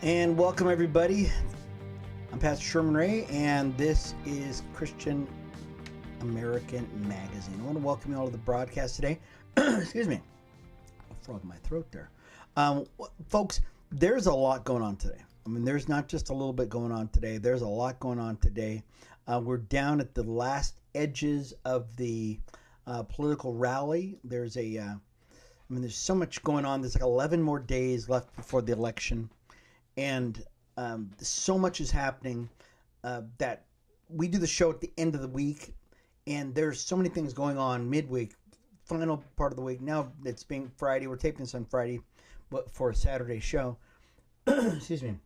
And welcome, everybody. I'm Pastor Sherman Ray, and this is Christian American Magazine. I want to welcome you all to the broadcast today. Excuse me. A frog in my throat there. Folks, there's a lot going on today. I mean, there's not just a little bit going on today. There's a lot going on today. We're down at the last edges of the political rally. There's so much going on. There's like 11 more days left before the election. And so much is happening that we do the show at the end of the week, and there's so many things going on midweek, final part of the week. Now it's being Friday. We're taping this on Friday for a Saturday show. Excuse me.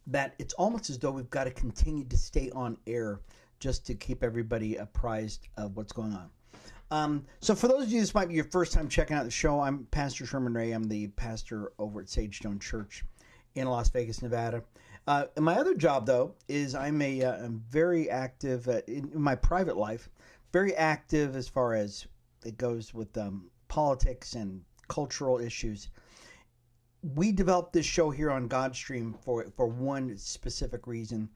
That it's almost as though we've got to continue to stay on air just to keep everybody apprised of what's going on. So for those of you, this might be your first time checking out the show. I'm Pastor Sherman Ray. I'm the pastor over at Sagestone Church in Las Vegas, Nevada. My other job, though, is I'm very active in my private life, very active as far as it goes with politics and cultural issues. We developed this show here on Godstream for one specific reason,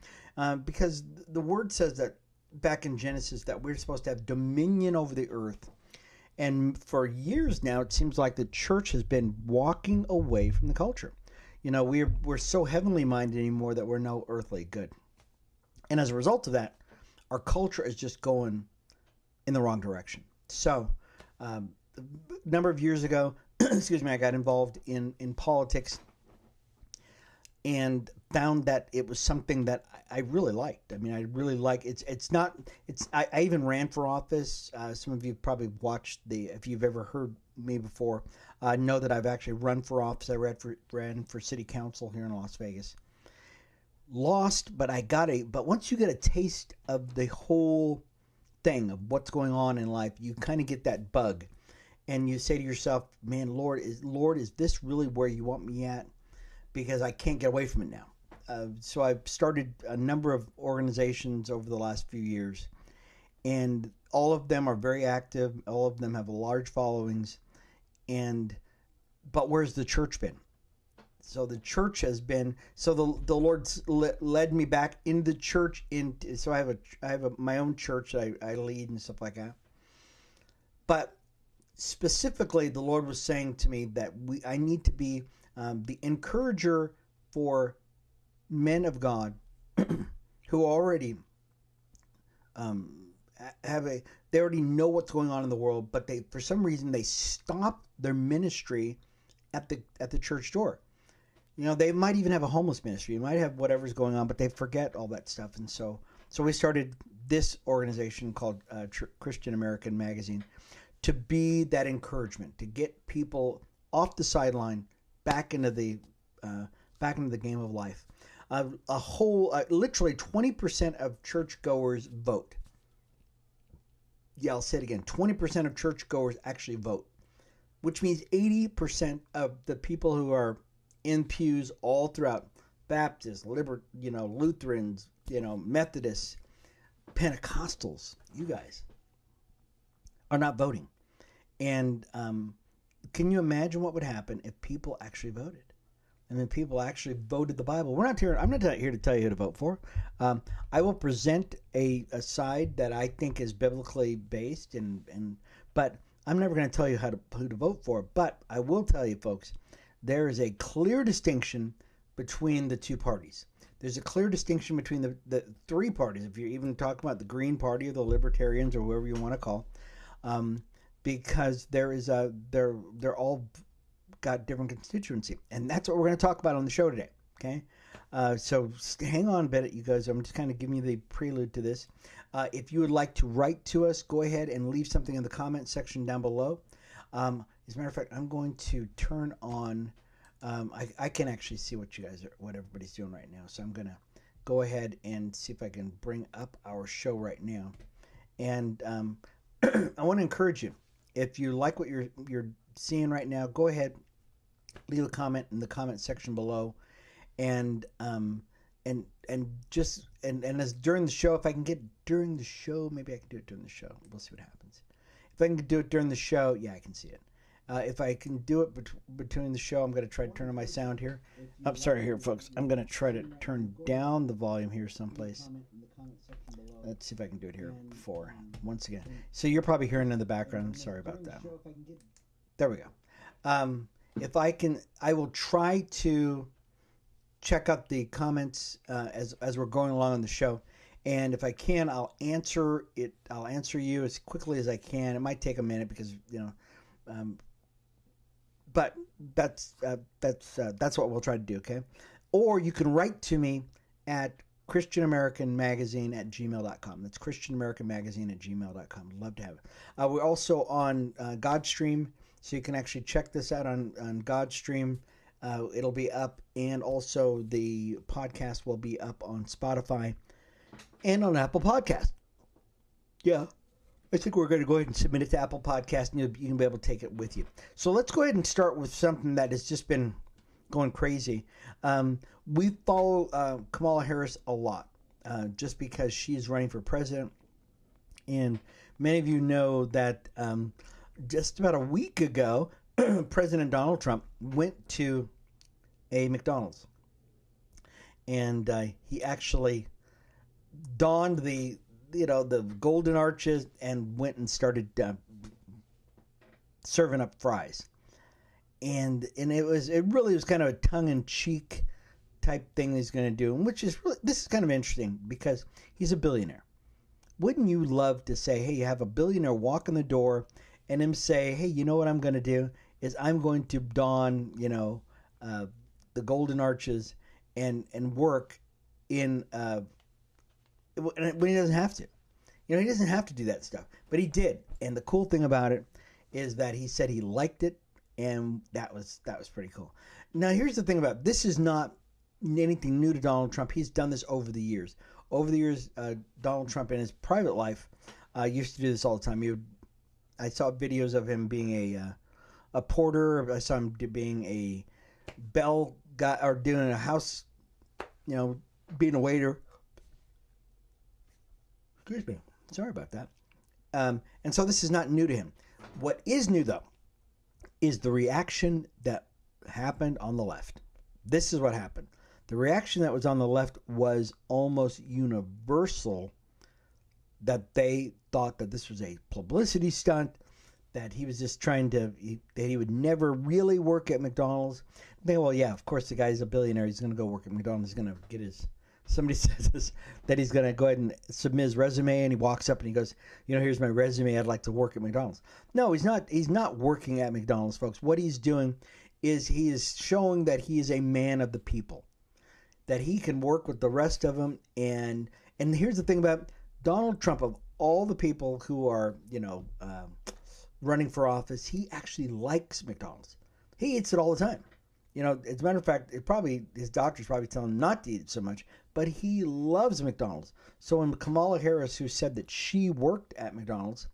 because the Word says that back in Genesis that we're supposed to have dominion over the earth. And for years now, it seems like the church has been walking away from the culture. You know, we're so heavenly minded anymore that we're no earthly good. And as a result of that, our culture is just going in the wrong direction. So, a number of years ago, excuse me, I got involved in politics and found that it was something that I really liked. I mean, I really like it. I even ran for office. Some of you probably watched if you've ever heard me before, know that I've actually run for office. I ran for city council here in Las Vegas. Lost, but but once you get a taste of the whole thing of what's going on in life, you kind of get that bug. And you say to yourself, man, Lord, is this really where you want me at? Because I can't get away from it now. So I've started a number of organizations over the last few years, and all of them are very active. All of them have large followings, but where's the church been? So the church has been. So the Lord's led me back in the church. So I have my own church that I lead and stuff like that. But specifically, the Lord was saying to me that I need to be the encourager for men of God who already they already know what's going on in the world, but for some reason they stop their ministry at the church door. You know, they might even have a homeless ministry. You might have whatever's going on, but they forget all that stuff. And so we started this organization called Christian American Magazine to be that encouragement, to get people off the sideline back into the game of life. Literally 20% of churchgoers vote. Yeah, I'll say it again. 20% of churchgoers actually vote, which means 80% of the people who are in pews all throughout, Baptists, Lutherans, Methodists, Pentecostals, you guys are not voting. And can you imagine what would happen if people actually voted? I mean, people actually voted the Bible. I'm not here to tell you who to vote for. I will present a side that I think is biblically based, but I'm never going to tell you who to vote for. But I will tell you, folks, there is a clear distinction between the two parties. There's a clear distinction between the three parties. If you're even talking about the Green Party or the Libertarians or whoever you want to call, because they're all got different constituency, and that's what we're going to talk about on the show today. Okay, so hang on a bit, you guys. I'm just kind of giving you the prelude to this. If you would like to write to us, go ahead and leave something in the comment section down below. As a matter of fact, I'm going to turn on. I can actually see what everybody's doing right now, so I'm going to go ahead and see if I can bring up our show right now. And I want to encourage you, if you like what you're seeing right now, go ahead, leave a comment in the comment section below, and as during the show, if I can get during the show, maybe I can do it during the show. We'll see what happens. If I can do it during the show, yeah, I can see it. If I can do it between the show, I'm going to try to turn on my sound here. I'm sorry here, folks. I'm going to try to turn down the volume here someplace. Let's see if I can do it here before. Once again. So you're probably hearing in the background. I'm sorry about that. There we go. If I can, I will try to check out the comments as we're going along on the show. And if I can, I'll answer it. I'll answer you as quickly as I can. It might take a minute because, but that's what we'll try to do, okay? Or you can write to me at christianamericanmagazine@gmail.com. That's christianamericanmagazine@gmail.com. Love to have it. We're also on Godstream, so you can actually check this out on Godstream. It'll be up, and also the podcast will be up on Spotify and on Apple Podcast. Yeah. I think we're going to go ahead and submit it to Apple Podcast, and you can be able to take it with you. So let's go ahead and start with something that has just been going crazy. We follow Kamala Harris a lot just because she is running for president. And many of you know that just about a week ago, President Donald Trump went to a McDonald's. And he actually donned the golden arches and went and started serving up fries. And it really was kind of a tongue-in-cheek type thing he's going to do, which is really, this is kind of interesting because he's a billionaire. Wouldn't you love to say, hey, you have a billionaire walk in the door and him say, hey, you know what I'm going to do is I'm going to don, the golden arches and work in when he doesn't have to. He doesn't have to do that stuff, but he did. And the cool thing about it is that he said he liked it, and that was pretty cool. Now, here's the thing about it. This is not anything new to Donald Trump. He's done this over the years. Over the years, Donald Trump in his private life used to do this all the time. I saw videos of him being a porter. I saw him being a bell guy or doing a house, being a waiter. Excuse me. Sorry about that. And so this is not new to him. What is new, though, is the reaction that happened on the left. This is what happened. The reaction that was on the left was almost universal, that they thought that this was a publicity stunt, that he was just that he would never really work at McDonald's. They go, well, yeah, of course the guy's a billionaire. He's going to go work at McDonald's. He's going to get somebody says this, that he's going to go ahead and submit his resume, and he walks up and he goes, here's my resume. I'd like to work at McDonald's. No, he's not. He's not working at McDonald's, folks. What he's doing is he is showing that he is a man of the people, that he can work with the rest of them. And here's the thing about Donald Trump, of all the people who are, running for office, he actually likes McDonald's. He eats it all the time. As a matter of fact, his doctors probably tell him not to eat it so much, but he loves McDonald's. So when Kamala Harris, who said that she worked at McDonald's,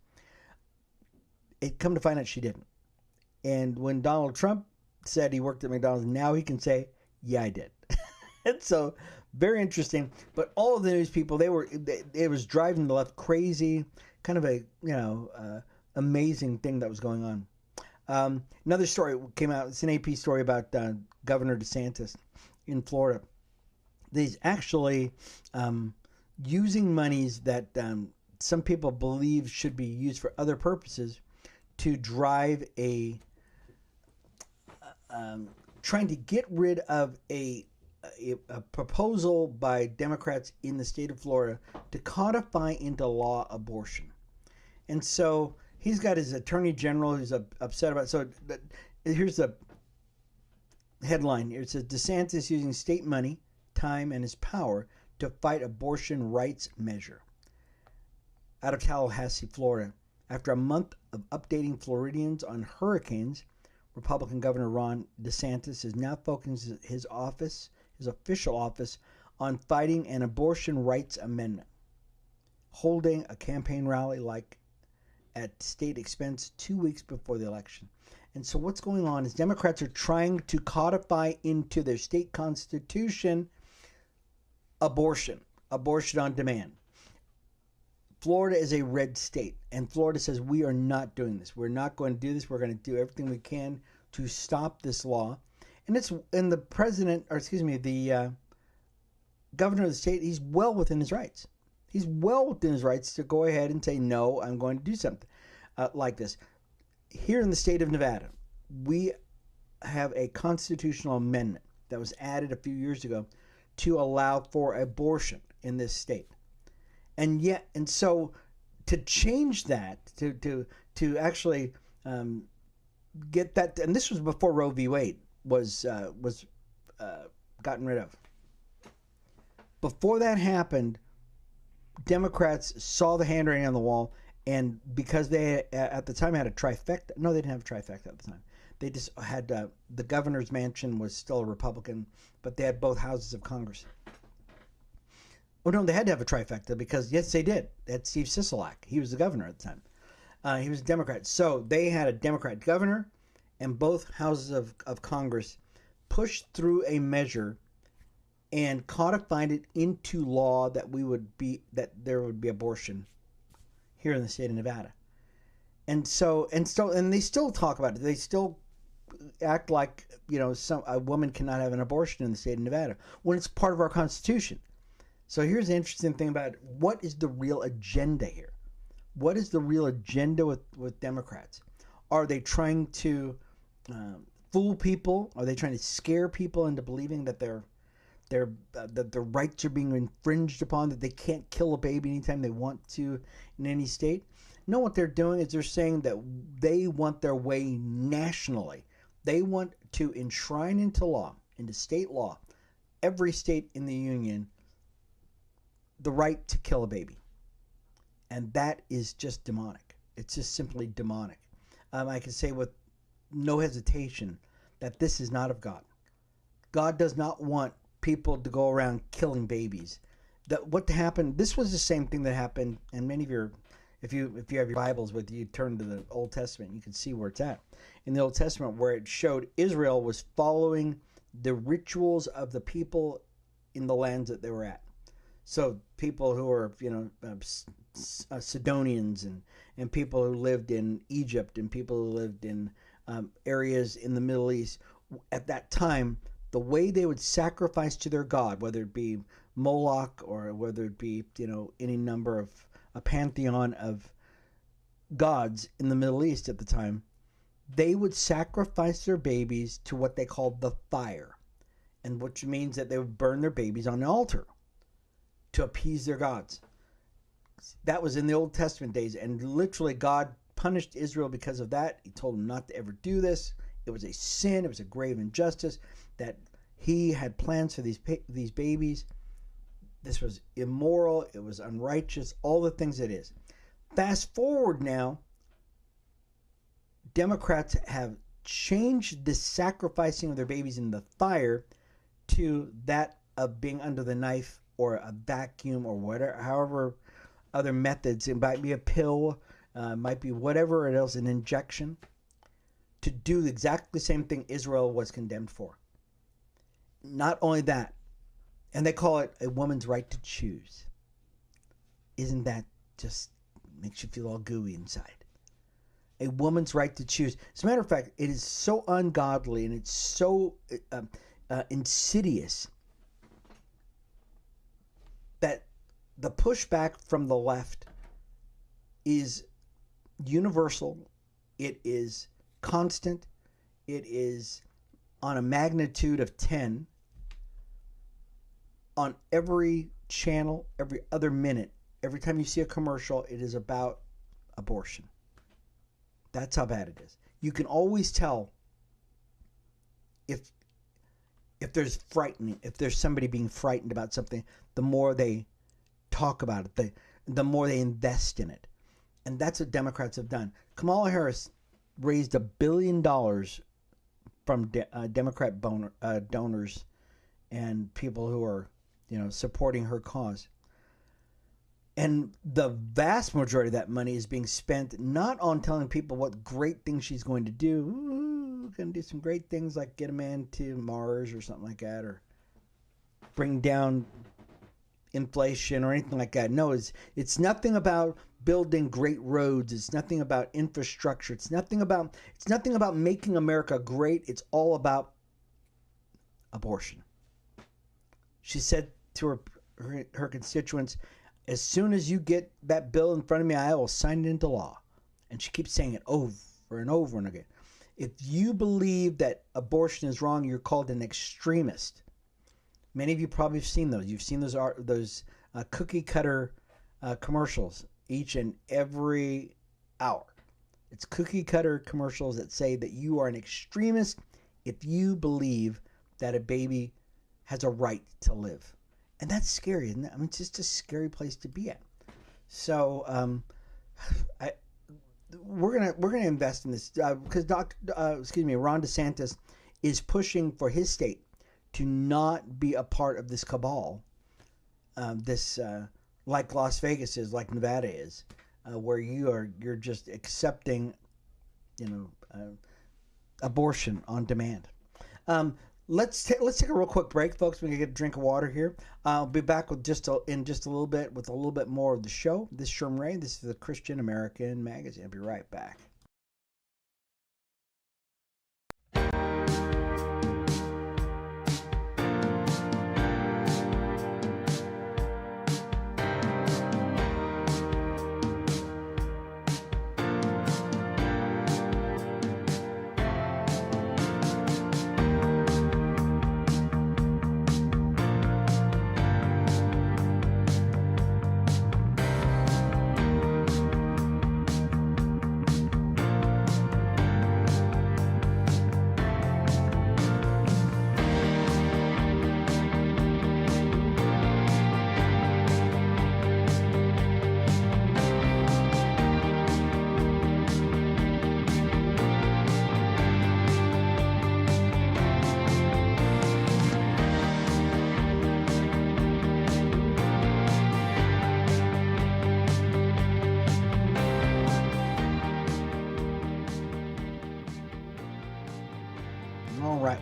it come to find out she didn't. And when Donald Trump said he worked at McDonald's, now he can say, yeah, I did. And so, very interesting. But all of the news people, it was driving the left crazy, kind of a, amazing thing that was going on. Another story came out. It's an AP story about Governor DeSantis in Florida. He's actually using monies that some people believe should be used for other purposes to drive trying to get rid of a proposal by Democrats in the state of Florida to codify into law abortion. And so he's got his attorney general who's upset about it. So here's the headline. It says, DeSantis using state money, time, and his power to fight abortion rights measure. Out of Tallahassee, Florida. After a month of updating Floridians on hurricanes, Republican Governor Ron DeSantis is now focusing his official office, on fighting an abortion rights amendment, holding a campaign rally at state expense 2 weeks before the election. And so what's going on is Democrats are trying to codify into their state constitution abortion on demand. Florida is a red state, and Florida says we are not doing this. We're not going to do this. We're going to do everything we can to stop this law. And the president, or excuse me, the governor of the state, he's well within his rights. He's well within his rights to go ahead and say, no, I'm going to do something like this. Here in the state of Nevada, we have a constitutional amendment that was added a few years ago to allow for abortion in this state. And so to change that, to actually get that, and this was before Roe v. Wade was gotten rid of. Before that happened, Democrats saw the handwriting on the wall, and because they at the time had a trifecta. No, they didn't have a trifecta at the time. They just had the governor's mansion was still a Republican, but they had both houses of Congress. Oh no, they had to have a trifecta because yes, they did. They had Steve Sisolak. He was the governor at the time. He was a Democrat, so they had a Democrat governor, and both houses of Congress pushed through a measure and codified it into law that there would be abortion here in the state of Nevada. And they still talk about it. They still act like, a woman cannot have an abortion in the state of Nevada when it's part of our Constitution. So here's the interesting thing about it. What is the real agenda here? What is the real agenda with Democrats? Are they trying to fool people? Are they trying to scare people into believing that that their rights are being infringed upon, that they can't kill a baby anytime they want to in any state? No, what they're doing is they're saying that they want their way nationally. They want to enshrine into law, into state law, every state in the union, the right to kill a baby. And that is just demonic. It's just simply demonic. I can say with no hesitation that this is not of God. God does not want people to go around killing babies. What happened, this was the same thing that happened, and many of your, if you have your Bibles with you, turn to the Old Testament, you can see where it's at. In the Old Testament, where it showed Israel was following the rituals of the people in the lands that they were at. So people who are, Sidonians and people who lived in Egypt and people who lived in areas in the Middle East, at that time, the way they would sacrifice to their god, whether it be Moloch or whether it be, any number of a pantheon of gods in the Middle East at the time, they would sacrifice their babies to what they called the fire, and which means that they would burn their babies on the altar to appease their gods. That was in the Old Testament days, and literally God punished Israel because of that. He told them not to ever do this. It was a sin. It was a grave injustice that he had plans for these babies. This was immoral. It was unrighteous. All the things it is. Fast forward now, Democrats have changed the sacrificing of their babies in the fire to that of being under the knife or a vacuum or whatever, however other methods. It might be a pill, might be whatever it is, an injection, to do exactly the same thing Israel was condemned for. Not only that, and they call it a woman's right to choose. Isn't that just makes you feel all gooey inside? A woman's right to choose. As a matter of fact, it is so ungodly and it's so insidious that the pushback from the left is universal. It is constant. It is on a magnitude of 10 on every channel, every other minute. Every time you see a commercial, it is about abortion. That's how bad it is. You can always tell if there's somebody being frightened about something, the more they talk about it, the more they invest in it. And that's what Democrats have done. Kamala Harris raised $1 billion from Democrat donors and people who are, supporting her cause. And the vast majority of that money is being spent not on telling people what great things she's going to do. Ooh, going to do some great things like get a man to Mars or something like that, or bring down inflation or anything like that. No, it's nothing about building great roads. It's nothing about infrastructure. It's nothing about making America great. It's all about abortion. She said to her constituents, as soon as you get that bill in front of me, I will sign it into law. And she keeps saying it over and over and again. If you believe that abortion is wrong, you're called an extremist. Many of you probably have seen those. You've seen those cookie cutter commercials each and every hour. It's cookie cutter commercials that say that you are an extremist if you believe that a baby has a right to live. And that's scary, isn't it? I mean, it's just a scary place to be at. So we're gonna invest in this because Ron DeSantis is pushing for his state to not be a part of this cabal, like Las Vegas is, like Nevada is, where you're just accepting, abortion on demand. Let's take a real quick break, folks. We're gonna get a drink of water here. I'll be back with in just a little bit with a little bit more of the show. This is Sherman Ray. This is the Christian American Magazine. I'll be right back.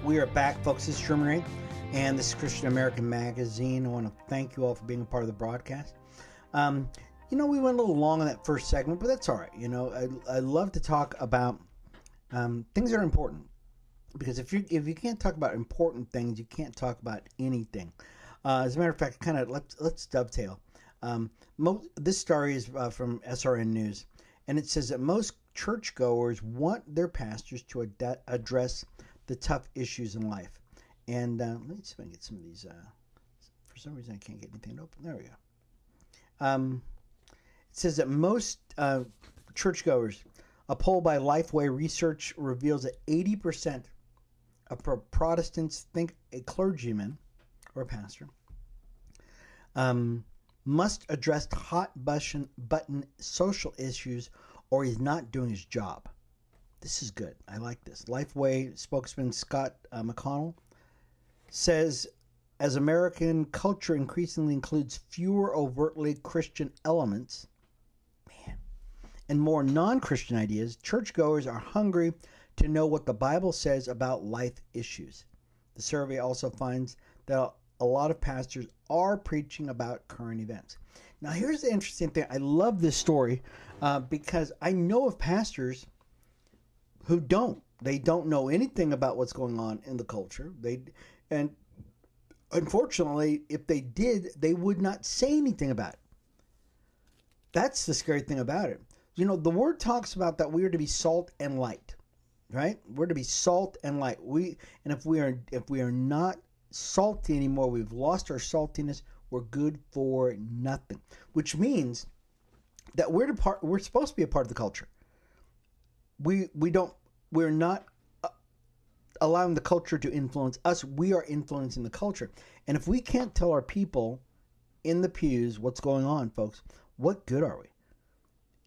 We are back, folks. This is Sherman Ray, and this is Christian American Magazine. I want to thank you all for being a part of the broadcast. We went a little long on that first segment, but that's all right. I love to talk about things that are important, because if you can't talk about important things, you can't talk about anything. As a matter of fact, let's dovetail. This story is from SRN News, and it says that most churchgoers want their pastors to address the tough issues in life. And let me see if I can get some of these. For some reason, I can't get anything to open. There we go. It says that most churchgoers, a poll by Lifeway Research reveals that 80% of Protestants think a clergyman or a pastor must address hot button social issues, or he's not doing his job. This is good. I like this. Lifeway spokesman Scott McConnell says, as American culture increasingly includes fewer overtly Christian elements, and more non-Christian ideas, churchgoers are hungry to know what the Bible says about life issues. The survey also finds that a lot of pastors are preaching about current events. Now, here's the interesting thing. I love this story because I know of pastors who don't know anything about what's going on in the culture. And unfortunately, if they did, they would not say anything about it. That's the scary thing about it. The word talks about that we are to be salt and light, right? We're to be salt and light. If we are not salty anymore, we've lost our saltiness, we're good for nothing. Which means that we're supposed to be a part of the culture. We're not allowing the culture to influence us. We are influencing the culture. And if we can't tell our people in the pews what's going on, folks, what good are we?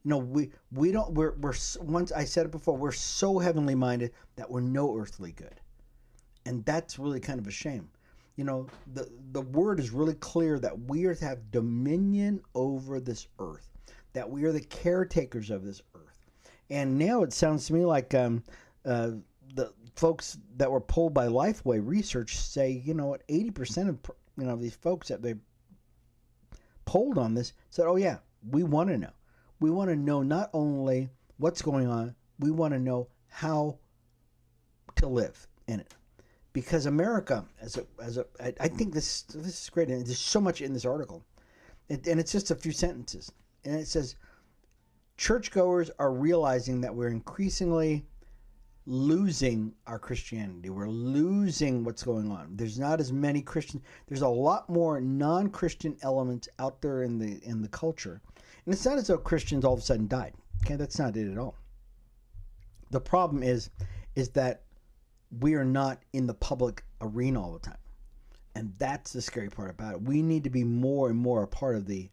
We're once I said it before, we're so heavenly minded that we're no earthly good. And that's really kind of a shame. The word is really clear that we are to have dominion over this earth, that we are the caretakers of this earth. And now it sounds to me like the folks that were polled by Lifeway Research say, 80% of these folks that polled on this, said, oh yeah, we want to know. We want to know not only what's going on, we want to know how to live in it. Because America, I think this is great, and there's so much in this article, and it's just a few sentences, and it says, churchgoers are realizing that we're increasingly losing our Christianity. We're losing what's going on. There's not as many Christians. There's a lot more non-Christian elements out there in the culture, and it's not as though Christians all of a sudden died. Okay, that's not it at all. The problem is that we are not in the public arena all the time, and that's the scary part about it. We need to be more and more a part of the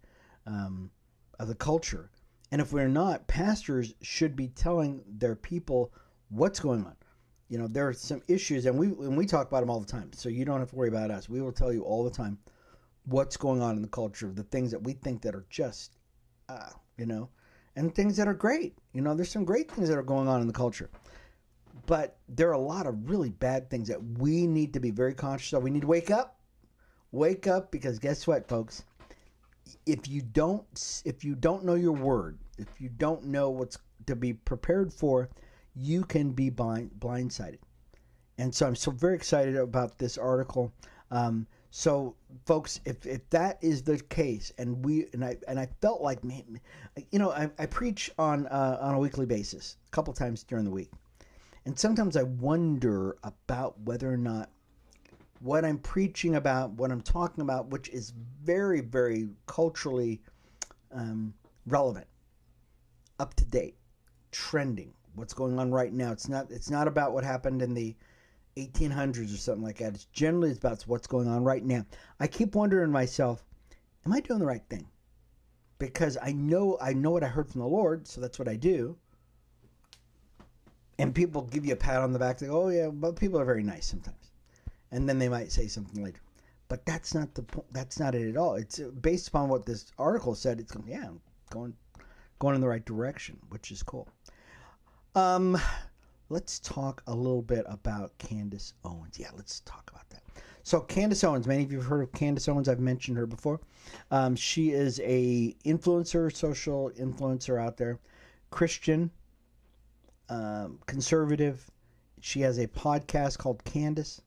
culture, and if we're not, pastors should be telling their people what's going on. You know, there are some issues, and we talk about them all the time, so you don't have to worry about us. We will tell you all the time what's going on in the culture, the things that we think that are just, and things that are great. You know, there's some great things that are going on in the culture. But there are a lot of really bad things that we need to be very conscious of. We need to wake up, because guess what, folks? If you don't know your word, if you don't know what's to be prepared for, you can be blindsided. And so I'm so very excited about this article. So, folks, if that is the case, and I felt like, man, I preach on a weekly basis, a couple times during the week. And sometimes I wonder about whether or not what I'm preaching about, what I'm talking about, which is very, very culturally relevant, up to date, trending, what's going on right now. It's not about what happened in the 1800s or something like that. It's generally about what's going on right now. I keep wondering myself, am I doing the right thing? Because I know what I heard from the Lord, so that's what I do. And people give you a pat on the back. They go, oh yeah, but people are very nice sometimes. And then they might say something later. But that's not the point. That's not it at all. It's based upon what this article said. It's going in the right direction, which is cool. Let's talk a little bit about Candace Owens. Yeah, let's talk about that. So Candace Owens, many of you have heard of Candace Owens. I've mentioned her before. She is a influencer, social influencer out there, Christian, conservative. She has a podcast called Candace,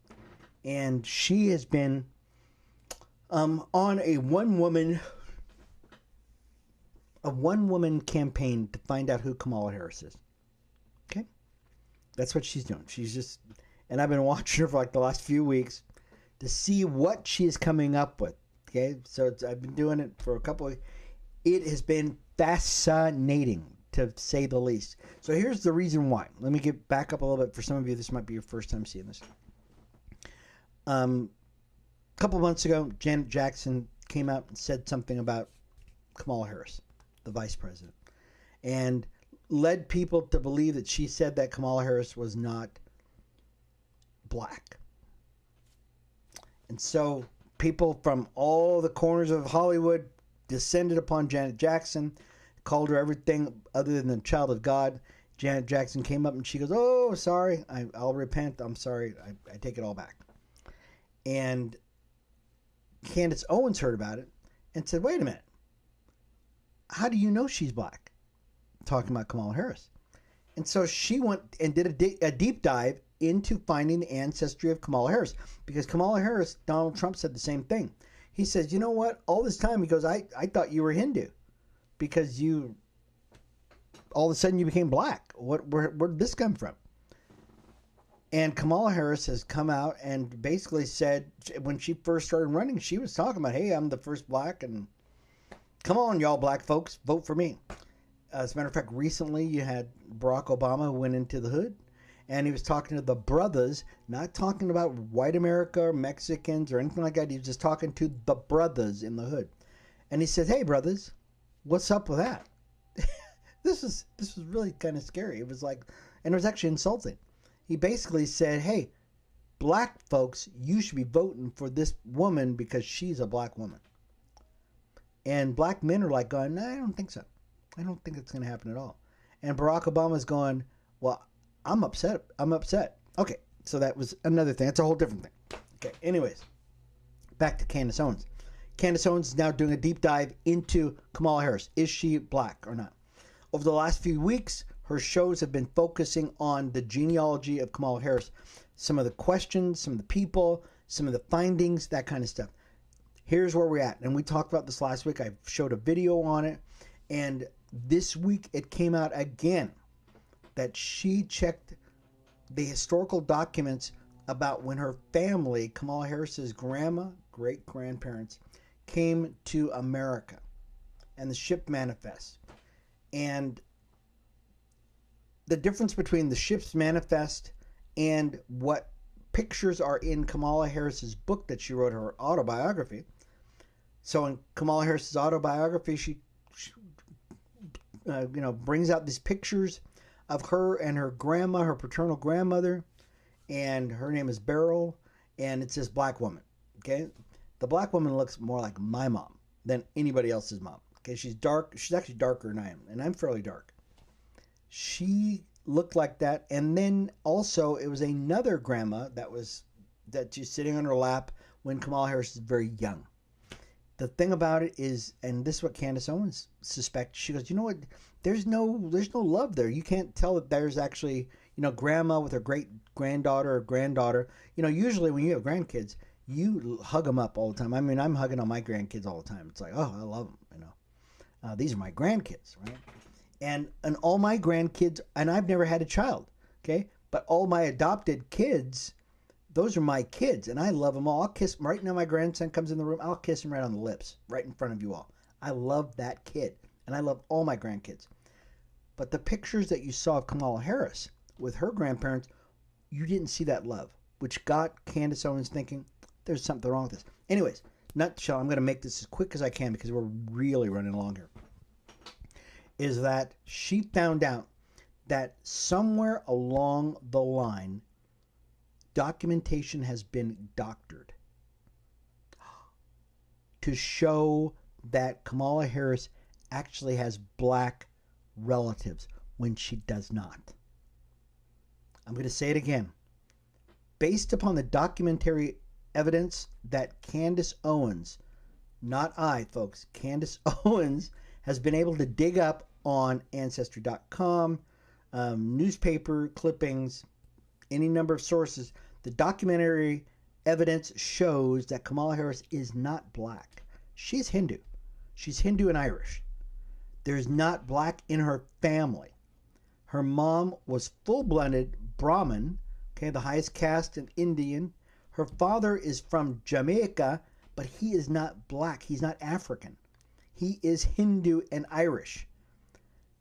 and she has been on a one woman campaign to find out who Kamala Harris is. Okay, that's what she's doing. And I've been watching her for like the last few weeks to see what she is coming up with. Okay, so I've been doing it for a couple of. It has been fascinating, to say the least. So here's the reason why. Let me get back up a little bit. For some of you, this might be your first time seeing this. A couple of months ago, Janet Jackson came out and said something about Kamala Harris, the vice president, and led people to believe that she said that Kamala Harris was not black. And so people from all the corners of Hollywood descended upon Janet Jackson, called her everything other than the child of God. Janet Jackson came up and she goes, oh, sorry, I'll repent. I'm sorry. I take it all back. And Candace Owens heard about it and said, wait a minute. How do you know she's black? Talking about Kamala Harris. And so she went and did a deep dive into finding the ancestry of Kamala Harris. Because Kamala Harris, Donald Trump said the same thing. He says, you know what? All this time, he goes, I thought you were Hindu. Because all of a sudden you became black. Where did this come from? And Kamala Harris has come out and basically said, when she first started running, she was talking about, hey, I'm the first black, and come on, y'all black folks, vote for me. As a matter of fact, recently you had Barack Obama who went into the hood, and he was talking to the brothers, not talking about white America or Mexicans or anything like that. He was just talking to the brothers in the hood. And he said, hey, brothers, what's up with that? This was really kind of scary. It was like, and it was actually insulting. He basically said, hey, black folks, you should be voting for this woman because she's a black woman. And black men are like going, no, I don't think so. I don't think it's going to happen at all. And Barack Obama's going, well, I'm upset. Okay, so that was another thing. That's a whole different thing. Okay, anyways, back to Candace Owens. Candace Owens is now doing a deep dive into Kamala Harris. Is she black or not? Over the last few weeks, her shows have been focusing on the genealogy of Kamala Harris. Some of the questions, some of the people, some of the findings, that kind of stuff. Here's where we're at. And we talked about this last week. I showed a video on it. And this week it came out again that she checked the historical documents about when her family, Kamala Harris's grandma, great-grandparents, came to America. And the ship manifest. And the difference between the ship's manifest and what pictures are in Kamala Harris's book that she wrote, her autobiography. So in Kamala Harris's autobiography, she brings out these pictures of her and her grandma, her paternal grandmother, and her name is Beryl, and it says black woman. Okay, the black woman looks more like my mom than anybody else's mom. Okay, she's dark. She's actually darker than I am, and I'm fairly dark. She looked like that, and then also it was another grandma that she's sitting on her lap when Kamala Harris is very young. The thing about it is, and this is what Candace Owens suspects, she goes, you know what, there's no love there. You can't tell that there's actually, grandma with her great granddaughter or granddaughter. Usually when you have grandkids, you hug them up all the time. I mean, I'm hugging on my grandkids all the time. It's like, oh, I love them, these are my grandkids, right? And all my grandkids, and I've never had a child, okay? But all my adopted kids, those are my kids, and I love them all. I'll kiss them. Right now my grandson comes in the room, I'll kiss him right on the lips, right in front of you all. I love that kid, and I love all my grandkids. But the pictures that you saw of Kamala Harris with her grandparents, you didn't see that love, which got Candace Owens thinking, there's something wrong with this. Anyways, nutshell, I'm going to make this as quick as I can because we're really running along here. Is that she found out that somewhere along the line, documentation has been doctored to show that Kamala Harris actually has black relatives when she does not. I'm going to say it again. Based upon the documentary evidence that Candace Owens, not I, folks, Candace Owens has been able to dig up on Ancestry.com, newspaper clippings, any number of sources, the documentary evidence shows that Kamala Harris is not black. She's Hindu. She's Hindu and Irish. There's not black in her family. Her mom was full-blooded Brahmin, okay, the highest caste of Indian. Her father is from Jamaica, but he is not black. He's not African. He is Hindu and Irish.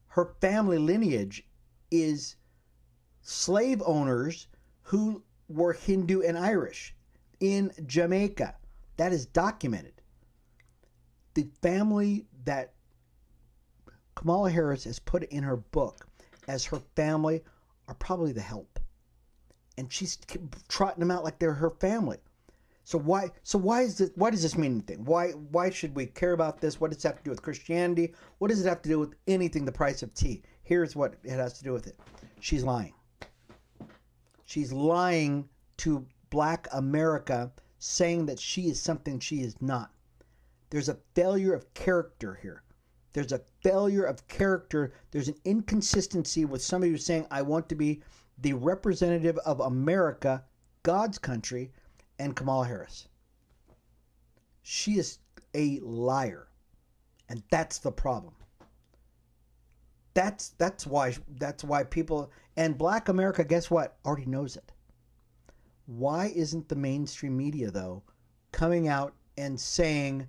Her family lineage is slave owners who were Hindu and Irish in Jamaica. That is documented. The family that Kamala Harris has put in her book as her family are probably the help. And she's trotting them out like they're her family. So why is this, why does this mean anything? Why should we care about this? What does it have to do with Christianity? What does it have to do with anything, the price of tea? Here's what it has to do with it. She's lying. She's lying to black America, saying that she is something she is not. There's a failure of character here. There's a failure of character. There's an inconsistency with somebody who's saying, I want to be the representative of America, God's country, and Kamala Harris. She is a liar. And that's the problem. That's why people, and black America, guess what, already knows it. Why isn't the mainstream media, though, coming out and saying,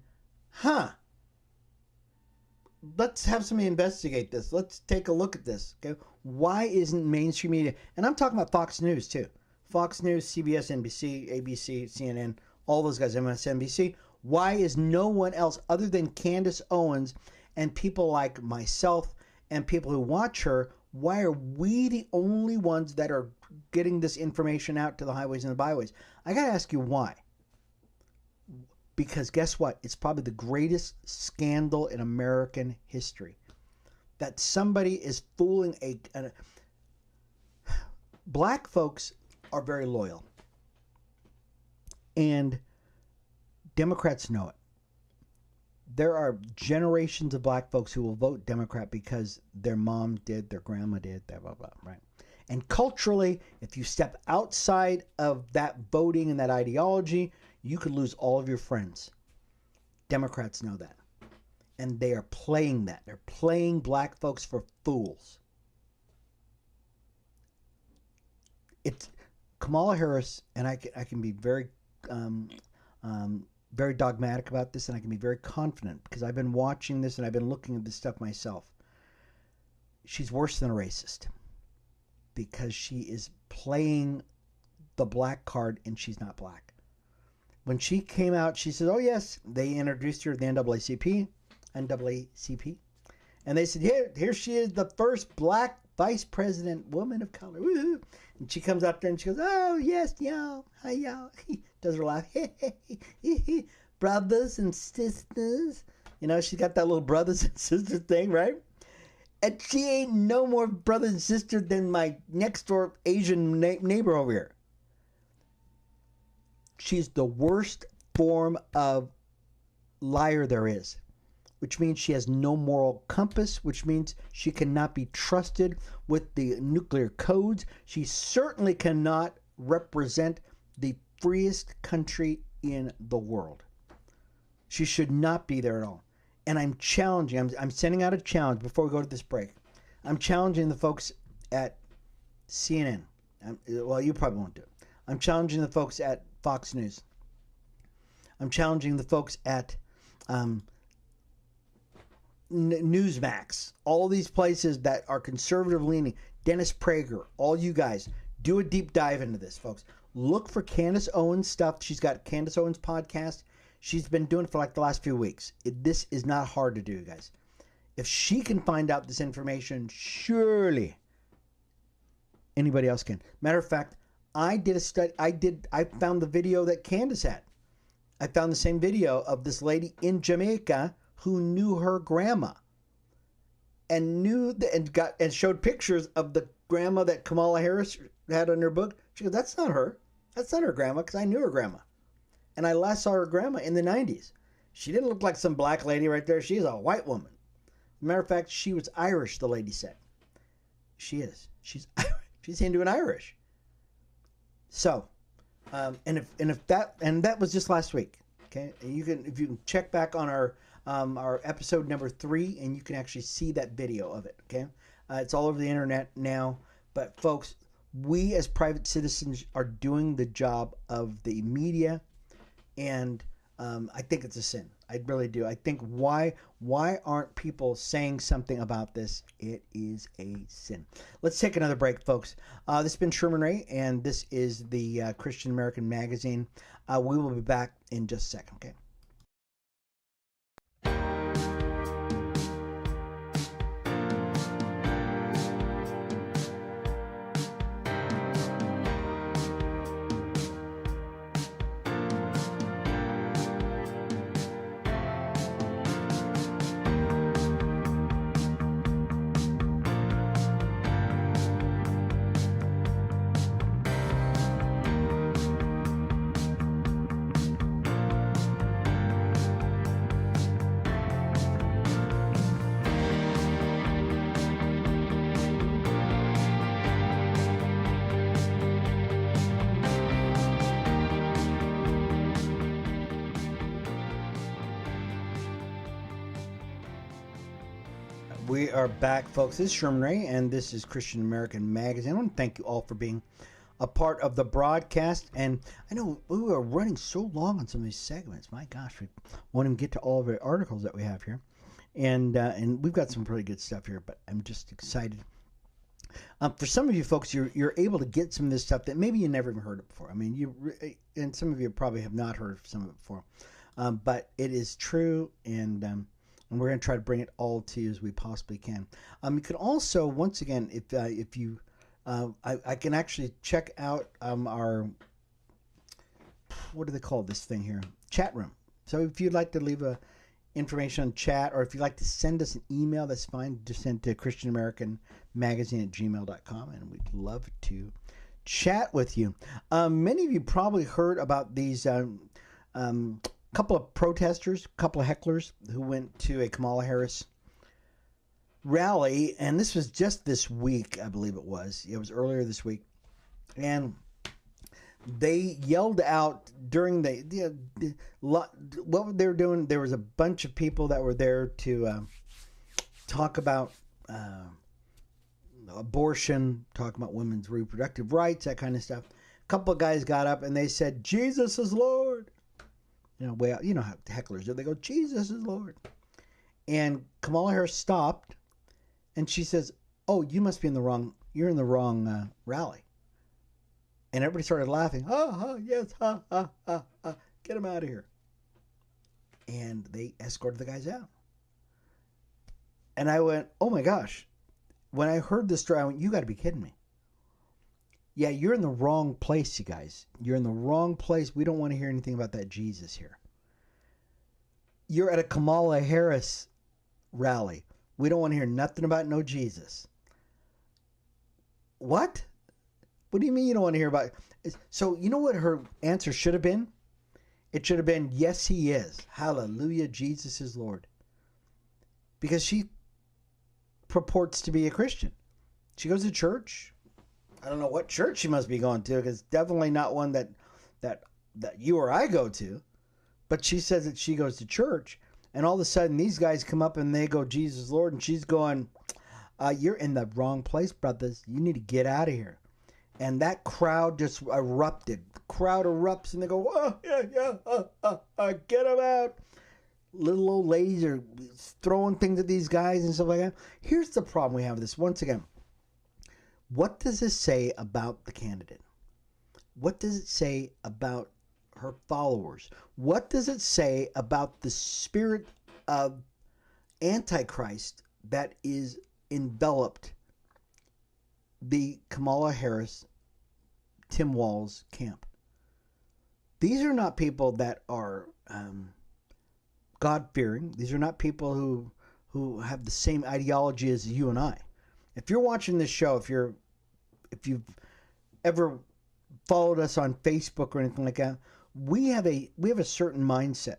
let's have somebody investigate this. Let's take a look at this. Okay? Why isn't mainstream media, and I'm talking about Fox News too. Fox News, CBS, NBC, ABC, CNN, all those guys, MSNBC. Why is no one else other than Candace Owens and people like myself and people who watch her, why are we the only ones that are getting this information out to the highways and the byways? I got to ask you why. Because guess what? It's probably the greatest scandal in American history. That somebody is fooling black folks are very loyal. And Democrats know it. there are generations of black folks who will vote Democrat because their mom did, their grandma did, blah, blah, blah, right? And culturally, if you step outside of that voting and that ideology, you could lose all of your friends. Democrats know that. And they are playing that. They're playing black folks for fools. It's Kamala Harris, and I can be very very dogmatic about this, and I can be very confident because I've been watching this and I've been looking at this stuff myself. She's worse than a racist because she is playing the black card and she's not black. When she came out, she said, oh yes, they introduced her to the NAACP, and they said, here she is, the first black vice president woman of color. Woo-hoo. And she comes up there and she goes, oh yes, y'all, hi y'all. Does her laugh, brothers and sisters. You know, she got that little brothers and sisters thing, right? And she ain't no more brother and sister than my next door Asian neighbor over here. She's the worst form of liar there is, which means she has no moral compass, which means she cannot be trusted with the nuclear codes. She certainly cannot represent the freest country in the world. She should not be there at all. And I'm challenging, I'm sending out a challenge before we go to this break. I'm challenging the folks at CNN. Well, you probably won't do it. I'm challenging the folks at Fox News. I'm challenging the folks at Newsmax. All these places that are conservative leaning. Dennis Prager, all you guys, do a deep dive into this, folks. Look for Candace Owens stuff. She's got Candace Owens podcast. She's been doing it for like the last few weeks. This is not hard to do, guys. If she can find out this information, surely anybody else can. Matter of fact, I did a study. I found the video that Candace had. I found the same video of this lady in Jamaica who knew her grandma and and showed pictures of the grandma that Kamala Harris had in her book. She goes, that's not her. That's not her grandma, because I knew her grandma. And I last saw her grandma in the 90s. She didn't look like some black lady right there. She's a white woman. Matter of fact, she was Irish, the lady said. She is. She's Hindu and Irish. So, and that was just last week. Okay, and you can check back on our episode number 3, and you can actually see that video of it. Okay, it's all over the internet now. But folks, we as private citizens are doing the job of the media, and I think it's a sin. I really do. I think why aren't people saying something about this? It is a sin. Let's take another break, folks. This has been Sherman Ray, and this is the Christian American Magazine. We will be back in just a second, okay? We are back, folks. This is Sherman Ray, and this is Christian American Magazine. I want to thank you all for being a part of the broadcast. And I know we are running so long on some of these segments. My gosh, we won't even get to all of the articles that we have here. And we've got some really good stuff here, but I'm just excited. For some of you folks, you're able to get some of this stuff that maybe you never even heard of before. I mean, and some of you probably have not heard of some of it before. But it is true, and we're going to try to bring it all to you as we possibly can. You can also, once again, if you, I can actually check out our, what do they call this thing here? Chat room. So if you'd like to leave information on chat, or if you'd like to send us an email, that's fine. Just send to christianamericanmagazine@gmail.com, and we'd love to chat with you. Many of you probably heard about these a couple of protesters, a couple of hecklers who went to a Kamala Harris rally, and this was just this week, I believe it was. It was earlier this week, and they yelled out during what they were doing. There was a bunch of people that were there to talk about abortion, talk about women's reproductive rights, that kind of stuff. A couple of guys got up and they said, "Jesus is Lord." Well, you know how hecklers do. They go, "Jesus is Lord." And Kamala Harris stopped, and she says, "Oh, you're in the wrong rally." And everybody started laughing. Yes, get him out of here. And they escorted the guys out. And I went, oh my gosh. When I heard this story, I went, you got to be kidding me. Yeah, you're in the wrong place, you guys. You're in the wrong place. We don't want to hear anything about that Jesus here. You're at a Kamala Harris rally. We don't want to hear nothing about no Jesus. What? What do you mean you don't want to hear about it? So you know what her answer should have been? It should have been, yes, he is. Hallelujah, Jesus is Lord. Because she purports to be a Christian. She goes to church. I don't know what church she must be going to, because definitely not one that you or I go to. But she says that she goes to church, and all of a sudden these guys come up and they go, Jesus is Lord, and she's going, you're in the wrong place, brothers. You need to get out of here. And that crowd just erupted. The crowd erupts and they go, oh, yeah, get them out. Little old ladies are throwing things at these guys and stuff like that. Here's the problem we have with this. Once again, what does this say about the candidate? What does it say about her followers? What does it say about the spirit of Antichrist that is enveloped the Kamala Harris, Tim Walz camp? These are not people that are God-fearing. These are not people who have the same ideology as you and I. If you're watching this show, if you've ever followed us on Facebook or anything like that, we have a certain mindset.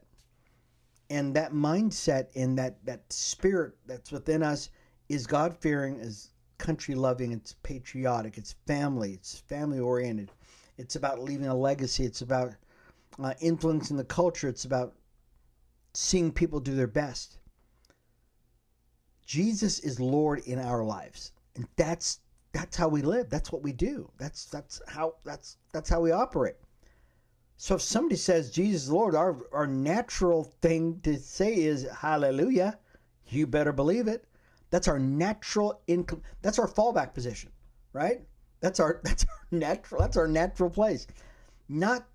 And that mindset and that spirit that's within us is God-fearing, is country-loving, it's patriotic, it's family-oriented. It's about leaving a legacy. It's about influencing the culture. It's about seeing people do their best. Jesus is Lord in our lives, and that's how we live. That's what we do. That's how we operate. So if somebody says Jesus is Lord, our natural thing to say is hallelujah. You better believe it. That's our natural income. That's our fallback position, right? That's our natural place. Not,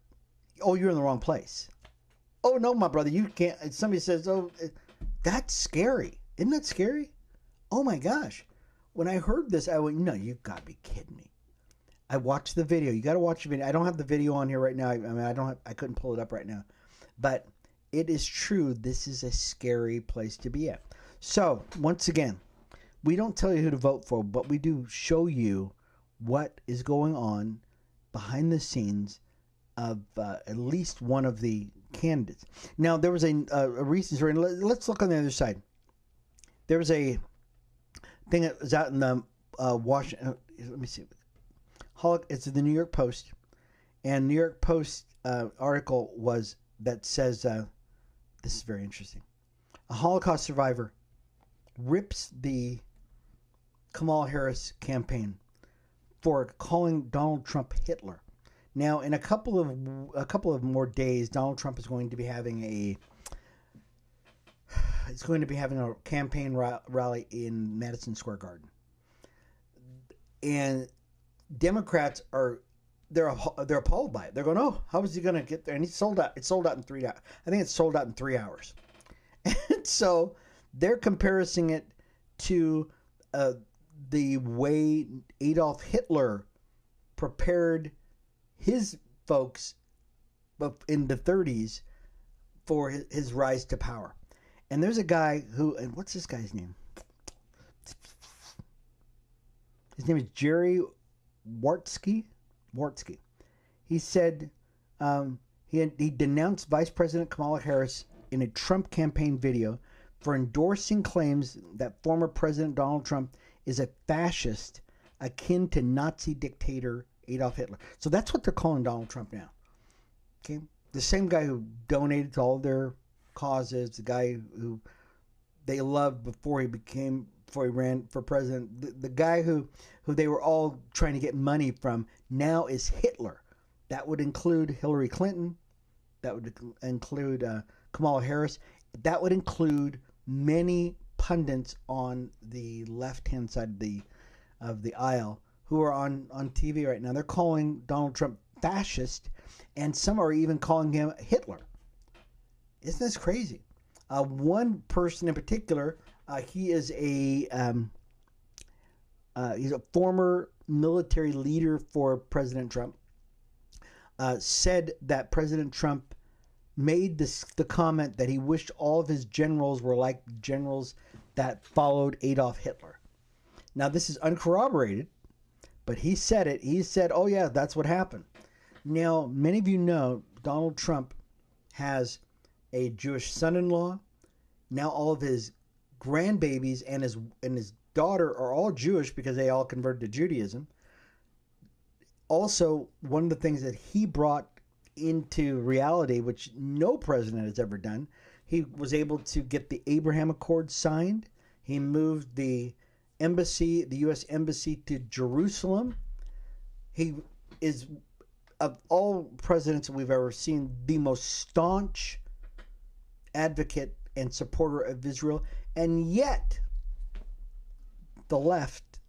oh, you're in the wrong place. Oh no, my brother, you can't. Somebody says, oh, that's scary. Isn't that scary? Oh my gosh. When I heard this, I went, no, you've got to be kidding me. I watched the video. You got to watch the video. I don't have the video on here right now. I couldn't pull it up right now. But it is true. This is a scary place to be at. So, once again, we don't tell you who to vote for, but we do show you what is going on behind the scenes of at least one of the candidates. Now, there was a recent story. Let's look on the other side. There was a thing that was out in the Washington. Let me see. It's the New York Post, and New York Post article was that says this is very interesting. A Holocaust survivor rips the Kamala Harris campaign for calling Donald Trump Hitler. Now, in a couple of more days, Donald Trump is going to be having a campaign rally in Madison Square Garden, and Democrats they're appalled by it. They're going, oh, how is he going to get there? And it's sold out. It's sold out in 3 hours. I think it's sold out in 3 hours. And so they're comparing it to the way Adolf Hitler prepared his folks in the 30s for his rise to power. And there's a guy and what's this guy's name? His name is Jerry Wartsky. He said He denounced Vice President Kamala Harris in a Trump campaign video for endorsing claims that former President Donald Trump is a fascist akin to Nazi dictator Adolf Hitler. So that's what they're calling Donald Trump now. Okay, the same guy who donated to all their causes, the guy who they loved before he ran for president, the guy who they were all trying to get money from, now is Hitler. That would include Hillary Clinton. That would include Kamala Harris. That would include many pundits on the left-hand side of the aisle who are on TV right now. They're calling Donald Trump fascist, and some are even calling him Hitler. Isn't this crazy? One person in particular, he's a former military leader for President Trump, said that President Trump made the comment that he wished all of his generals were like generals that followed Adolf Hitler. Now, this is uncorroborated, but he said it. He said, oh yeah, that's what happened. Now, many of you know Donald Trump has a Jewish son-in-law. Now all of his grandbabies and his daughter are all Jewish because they all converted to Judaism. Also, one of the things that he brought into reality, which no president has ever done, he was able to get the Abraham Accords signed. He moved the U.S. Embassy to Jerusalem. He is, of all presidents that we've ever seen, the most staunch advocate and supporter of Israel, and yet the left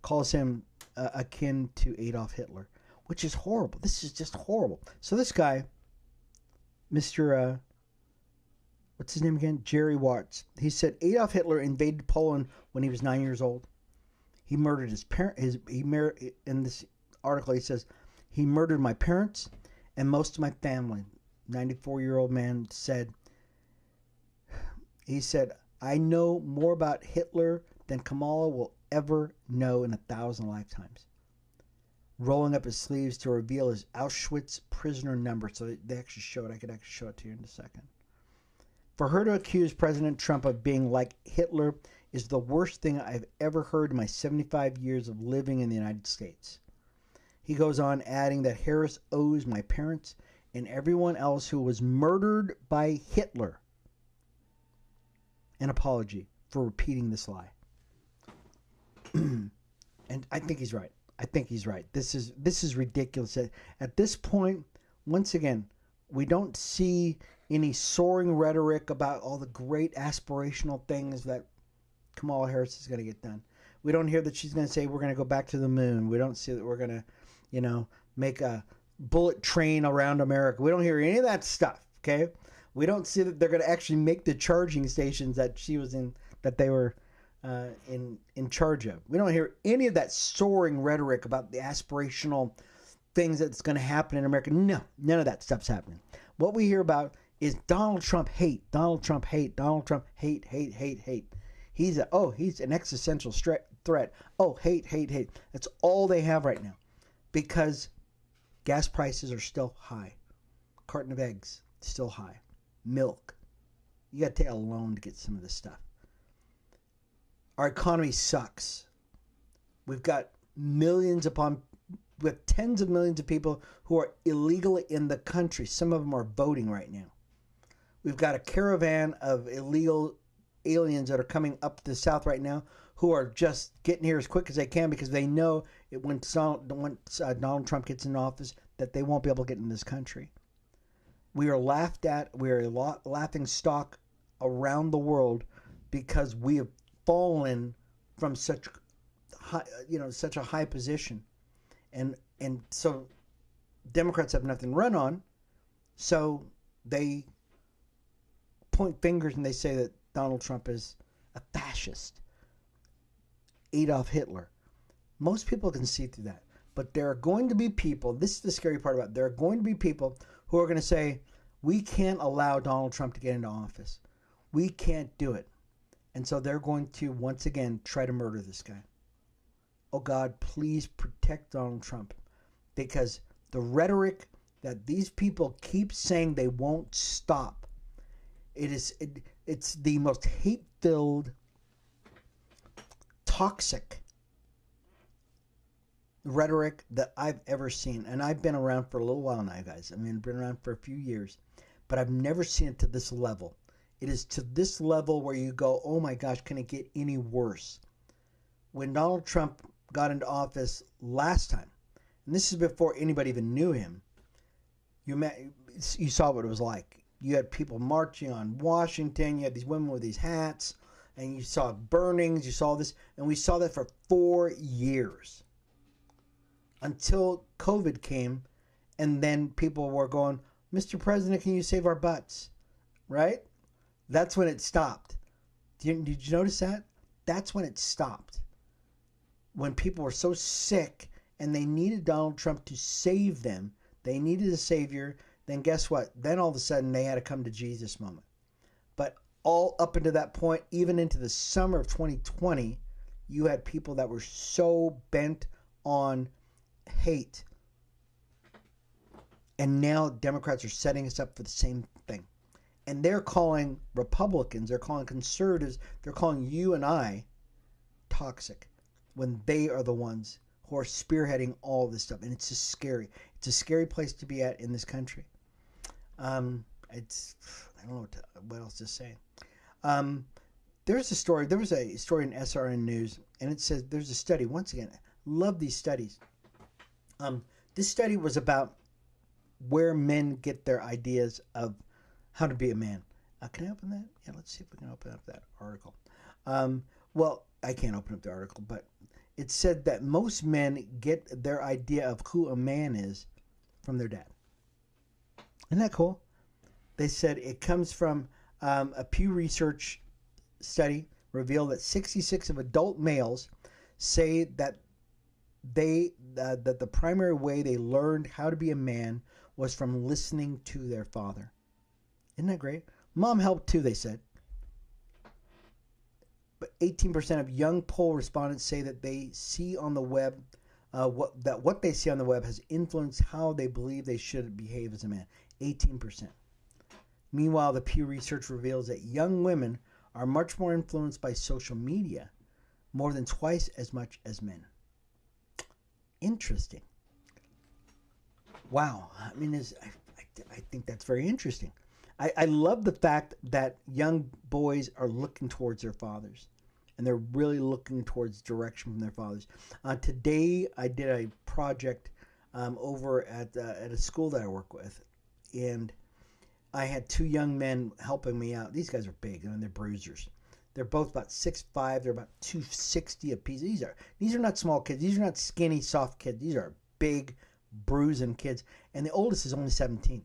calls him akin to Adolf Hitler, which is horrible. This is just horrible. So this guy, Mr. What's his name again? Jerry Watts. He said Adolf Hitler invaded Poland when he was 9 years old. He murdered his parents. In this article, he says, he murdered my parents and most of my family. 94-year-old man said, I know more about Hitler than Kamala will ever know in 1,000 lifetimes. Rolling up his sleeves to reveal his Auschwitz prisoner number. So they actually show it. I could actually show it to you in a second. For her to accuse President Trump of being like Hitler is the worst thing I've ever heard in my 75 years of living in the United States. He goes on, adding that Harris owes my parents and everyone else who was murdered by Hitler an apology for repeating this lie. And I think he's right. This is ridiculous. At this point, once again, we don't see any soaring rhetoric about all the great aspirational things that Kamala Harris is going to get done. We don't hear that she's going to say we're going to go back to the moon. We don't see that we're going to, make a bullet train around America. We don't hear any of that stuff, okay? We don't see that they're going to actually make the charging stations that she was in, that they were in charge of. We don't hear any of that soaring rhetoric about the aspirational things that's going to happen in America. No, none of that stuff's happening. What we hear about is Donald Trump hate, Donald Trump hate, Donald Trump hate. He's an existential threat. Oh, hate. That's all they have right now, because gas prices are still high. Carton of eggs still high. Milk. You got to take a loan to get some of this stuff. Our economy sucks. We've got with tens of millions of people who are illegally in the country. Some of them are voting right now. We've got a caravan of illegal aliens that are coming up to the south right now who are just getting here as quick as they can because they know once Donald Trump gets in office that they won't be able to get in this country. We are laughed at. We are a laughing stock around the world because we have fallen from such a high position. And so Democrats have nothing to run on, so they point fingers and they say that Donald Trump is a fascist, Adolf Hitler. Most people can see through that. But there are going to be people, this is the scary part about it, there are going to be people who are going to say, we can't allow Donald Trump to get into office. We can't do it. And so they're going to, once again, try to murder this guy. Oh God, please protect Donald Trump. Because the rhetoric that these people keep saying they won't stop. It's the most hate-filled, toxic rhetoric that I've ever seen. And I've been around for a little while now, guys. I mean, I've been around for a few years, but I've never seen it to this level. It is to this level where you go, oh my gosh, can it get any worse? When Donald Trump got into office last time, and this is before anybody even knew him, you saw what it was like. You had people marching on Washington. You had these women with these hats, and you saw burnings. You saw this, and we saw that for 4 years until COVID came, and then people were going, Mr. President, can you save our butts? Right? That's when it stopped. Did you notice that? That's when it stopped. When people were so sick and they needed Donald Trump to save them, they needed a savior, then guess what? Then all of a sudden they had to come to Jesus moment. But all up until that point, even into the summer of 2020, you had people that were so bent on hate. And now Democrats are setting us up for the same thing. And they're calling Republicans, they're calling conservatives, they're calling you and I toxic when they are the ones who are spearheading all this stuff. And it's just scary. It's a scary place to be at in this country. I don't know what else to say. There was a story in SRN News, and it says there's a study. Once again, love these studies. This study was about where men get their ideas of how to be a man. Can I open that? Yeah, let's see if we can open up that article. Well, I can't open up the article, but it said that most men get their idea of who a man is from their dad. Isn't that cool? They said it comes from a Pew Research study revealed that 66 of adult males say that that the primary way they learned how to be a man was from listening to their father. Isn't that great? Mom helped too, they said. But 18% of young poll respondents say that they see on the web what they see on the web has influenced how they believe they should behave as a man. 18%. Meanwhile, the Pew Research reveals that young women are much more influenced by social media, more than twice as much as men. Interesting. Wow. I mean, I think that's very interesting. I love the fact that young boys are looking towards their fathers, and they're really looking towards direction from their fathers. Today, I did a project over at a school that I work with, and I had two young men helping me out. These guys are big. I mean, they're bruisers. They're both about 6'5". They're about 260 apiece. These are not small kids. These are not skinny, soft kids. These are big, bruising kids. And the oldest is only 17.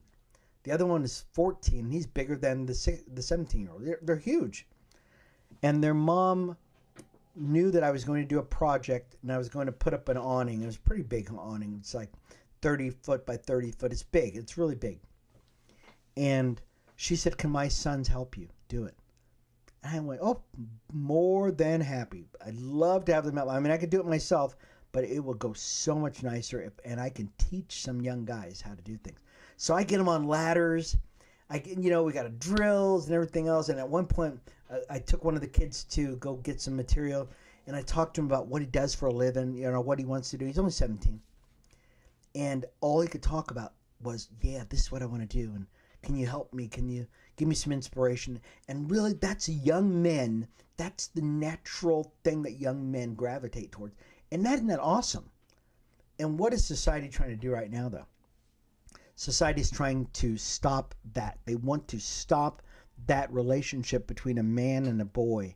The other one is 14. He's bigger than the 17-year-old. They're huge. And their mom knew that I was going to do a project, and I was going to put up an awning. It was a pretty big awning. It's like 30 foot by 30 foot. It's big. It's really big. And she said, can my sons help you do it? And I went, oh, more than happy. I'd love to have them help. I mean, I could do it myself, but it will go so much nicer and I can teach some young guys how to do things. So I get them on ladders. We got drills and everything else. And at one point, I took one of the kids to go get some material, and I talked to him about what he does for a living, what he wants to do. He's only 17. And all he could talk about was, yeah, this is what I want to do. And can you help me? Can you give me some inspiration? And really, that's young men. That's the natural thing that young men gravitate towards. And isn't that awesome? And what is society trying to do right now, though? Society is trying to stop that. They want to stop that relationship between a man and a boy,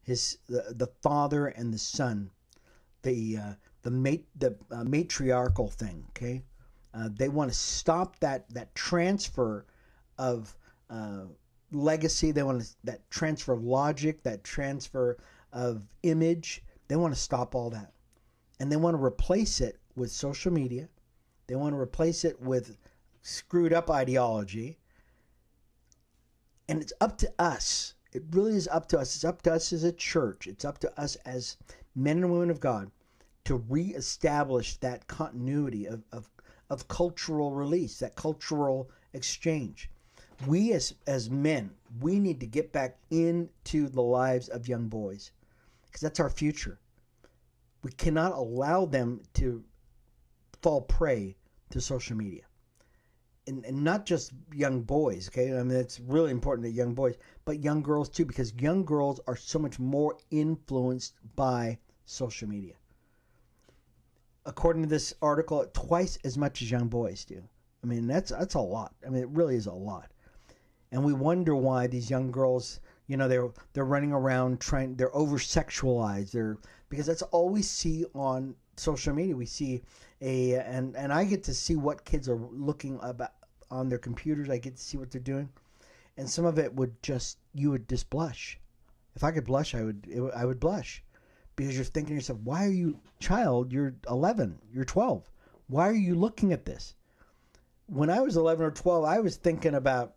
the father and the son, the matriarchal thing. Okay, they want to stop that transfer of legacy. They want that transfer of logic, that transfer of image. They want to stop all that, and they want to replace it with social media. They want to replace it with screwed up ideology. And it's up to us. It really is up to us. It's up to us as a church. It's up to us as men and women of God to reestablish that continuity of of cultural release, that cultural exchange. We as men, we need to get back into the lives of young boys because that's our future. We cannot allow them to fall prey to social media. And not just young boys, okay? I mean, it's really important that young boys, but young girls too, because young girls are so much more influenced by social media. According to this article, twice as much as young boys do. I mean, that's a lot. I mean, it really is a lot. And we wonder why these young girls, they're running around they're over sexualized. Because that's all we see on social media. We see and I get to see what kids are looking about on their computers. I get to see what they're doing, and some of it you would just blush. If I could blush, I would blush, because you're thinking to yourself, why are you, child? You're 11, you're 12. Why are you looking at this? When I was 11 or 12, I was thinking about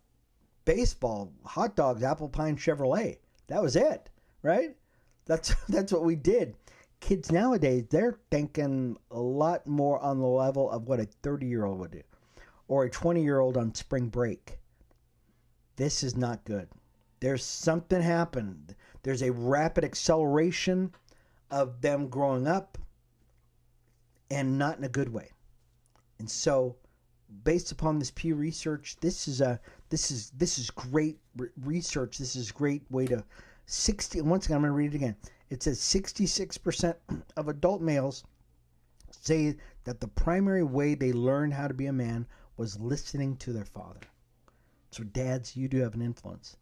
baseball, hot dogs, apple pie, and Chevrolet. That was it, right? That's what we did. Kids nowadays, they're thinking a lot more on the level of what a 30-year-old would do, or a 20-year-old on spring break. This is not good. There's something happened. There's a rapid acceleration of them growing up, and not in a good way. And so, based upon this Pew research, this is great research. This is a great way to once again, I'm going to read it again. It says 66% of adult males say that the primary way they learned how to be a man was listening to their father. So dads, you do have an influence,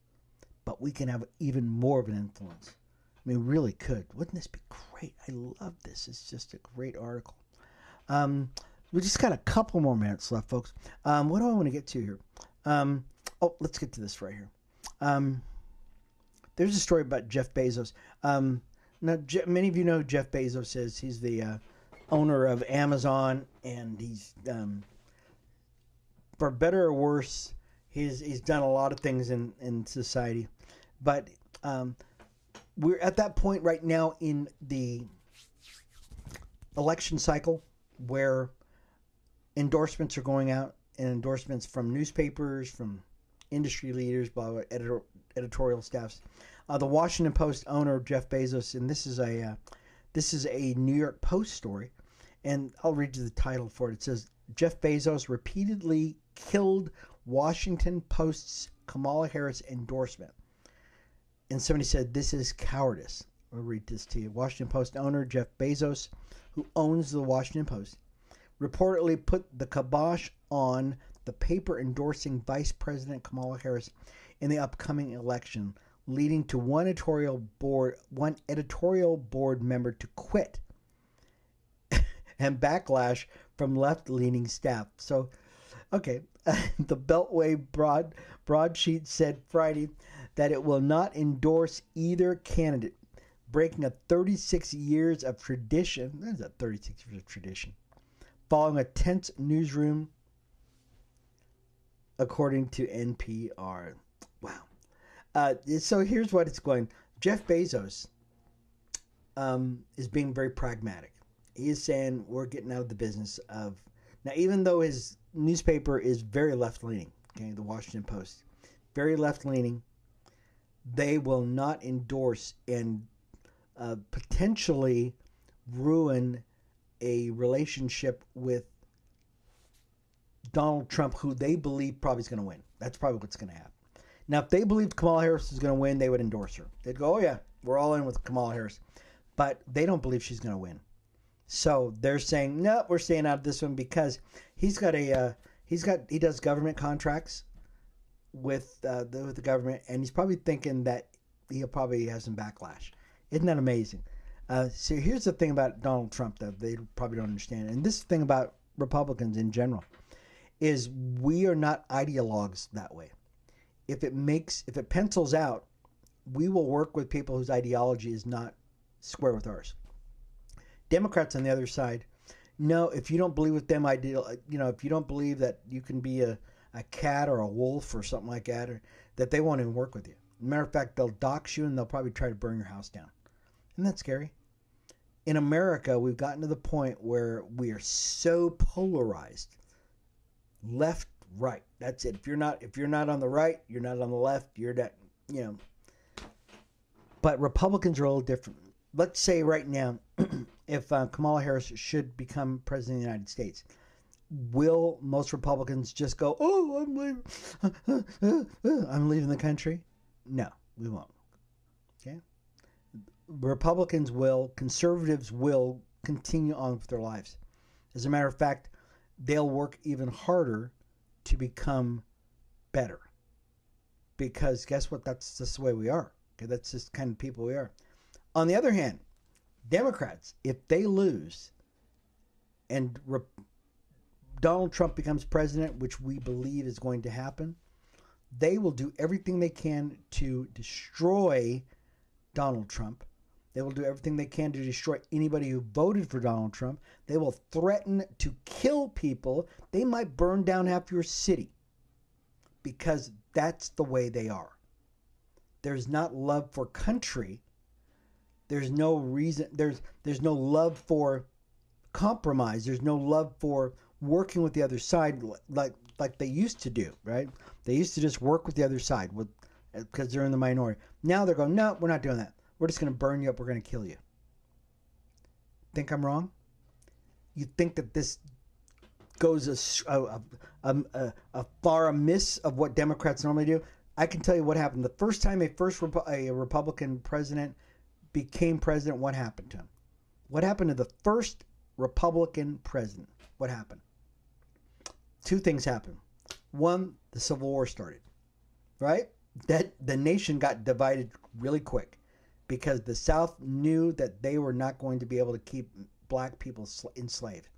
but we can have even more of an influence. I mean, we really could. Wouldn't this be great? I love this. It's just a great article. We just got a couple more minutes left, folks. What do I want to get to here? Let's get to this right here. There's a story about Jeff Bezos. Now, many of you know who Jeff Bezos is. He's the owner of Amazon, and he's, for better or worse, he's done a lot of things in society. But we're at that point right now in the election cycle where endorsements are going out, and endorsements from newspapers, from industry leaders, blah, blah, editorial staffs. The Washington Post owner, Jeff Bezos, and this is a New York Post story, and I'll read you the title for it. It says, Jeff Bezos repeatedly killed Washington Post's Kamala Harris endorsement. And somebody said, this is cowardice. I'll read this to you. Washington Post owner Jeff Bezos, who owns the Washington Post, reportedly put the kibosh on the paper endorsing Vice President Kamala Harris in the upcoming election, leading to one editorial board member to quit and backlash from left-leaning staff. So, okay, the Beltway broadsheet said Friday that it will not endorse either candidate, breaking a 36 years of tradition. There's a 36 years of tradition. Following a tense newsroom, according to NPR. Wow. So here's what it's going. Jeff Bezos is being very pragmatic. He is saying we're getting out of the business of... Now, even though his newspaper is very left-leaning, okay, the Washington Post, very left-leaning, they will not endorse and potentially ruin a relationship with Donald Trump, who they believe probably is going to win. That's probably what's going to happen. Now, if they believed Kamala Harris is going to win, they would endorse her. They'd go, oh yeah, we're all in with Kamala Harris. But they don't believe she's going to win. So they're saying, no, we're staying out of this one, because he does government contracts with the government, and he's probably thinking that he'll probably have some backlash. Isn't that amazing? So here's the thing about Donald Trump that they probably don't understand, and this thing about Republicans in general, is we are not ideologues that way. If it pencils out, we will work with people whose ideology is not square with ours. Democrats on the other side, no, if you don't believe with them if you don't believe that you can be a cat or a wolf or something like that, or that they won't even work with you. Matter of fact, they'll dox you and they'll probably try to burn your house down. Isn't that scary? In America, we've gotten to the point where we are so polarized, Left, right. That's it. If you're not on the right, you're not on the left. You're not, you know. But Republicans are a little different. Let's say right now, if Kamala Harris should become president of the United States, will most Republicans just go, "Oh, I'm leaving, I'm leaving the country"? No, we won't. Okay. Republicans will, conservatives will continue on with their lives. As a matter of fact, they'll work even harder to become better. Because guess what? That's just the way we are. Okay, that's just the kind of people we are. On the other hand, Democrats, if they lose and Donald Trump becomes president, which we believe is going to happen, they will do everything they can to destroy Donald Trump. They will do everything they can to destroy anybody who voted for Donald Trump. They will threaten to kill people. They might burn down half your city because that's the way they are. There's not love for country. There's no reason. There's no love for compromise. There's no love for working with the other side like they used to do, right? They used to just work with the other side because they're in the minority. Now they're going, no, we're not doing that. We're just going to burn you up. We're going to kill you. Think I'm wrong? You think that this goes a far amiss of what Democrats normally do? I can tell you what happened. The first time a Republican president became president, what happened to him? What happened to the first Republican president? What happened? Two things happened. One, the Civil War started, right? That the nation got divided really quick because the South knew that they were not going to be able to keep black people enslaved.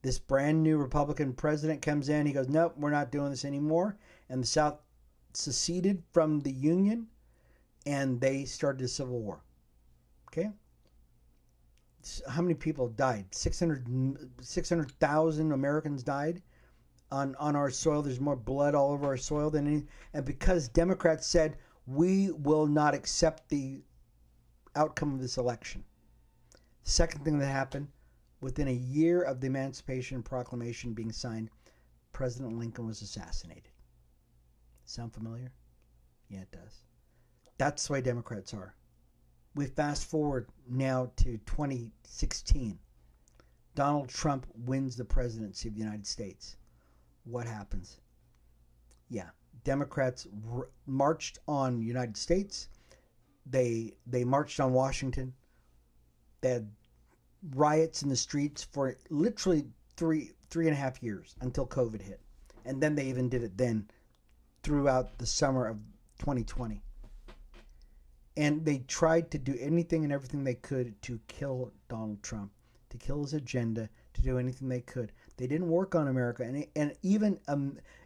This brand new Republican president comes in. He goes, nope, we're not doing this anymore. And the South seceded from the Union, and they started a Civil War. Okay? How many people died? 600,000 Americans died on our soil. There's more blood all over our soil than any. And because Democrats said, we will not accept the outcome of this election. Second thing that happened, within a year of the Emancipation Proclamation being signed, President Lincoln was assassinated. Sound familiar? Yeah, it does. That's the way Democrats are. We fast forward now to 2016. Donald Trump wins the presidency of the United States. What happens? Yeah, Democrats marched on the United States. They marched on Washington. They had riots in the streets for literally three and a half years until COVID hit. And then they even did it then throughout the summer of 2020. And they tried to do anything and everything they could to kill Donald Trump, to kill his agenda, to do anything they could. They didn't work on America. And even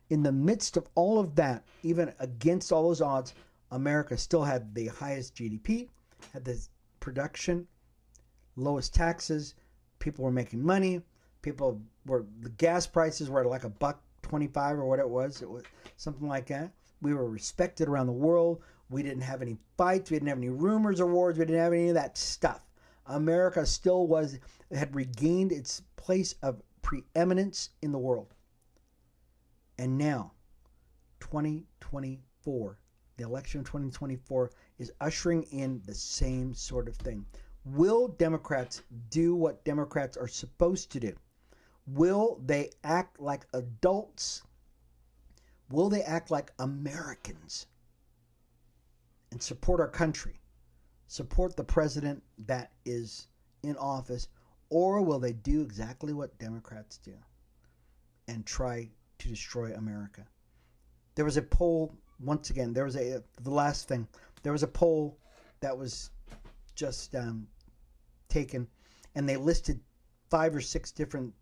in the midst of all of that, even against all those odds, America still had the highest GDP, had the production, lowest taxes. People were making money. The gas prices were like $1.25 or what it was. It was something like that. We were respected around the world. We didn't have any fights. We didn't have any rumors or wars. We didn't have any of that stuff. America still had regained its place of preeminence in the world. And now, 2024, the election of 2024 is ushering in the same sort of thing. Will Democrats do what Democrats are supposed to do? Will they act like adults? Will they act like Americans and support our country, support the president that is in office, or will they do exactly what Democrats do and try to destroy America? There was a poll, once again, the last thing, there was a poll that was just taken, and they listed 5 or 6 different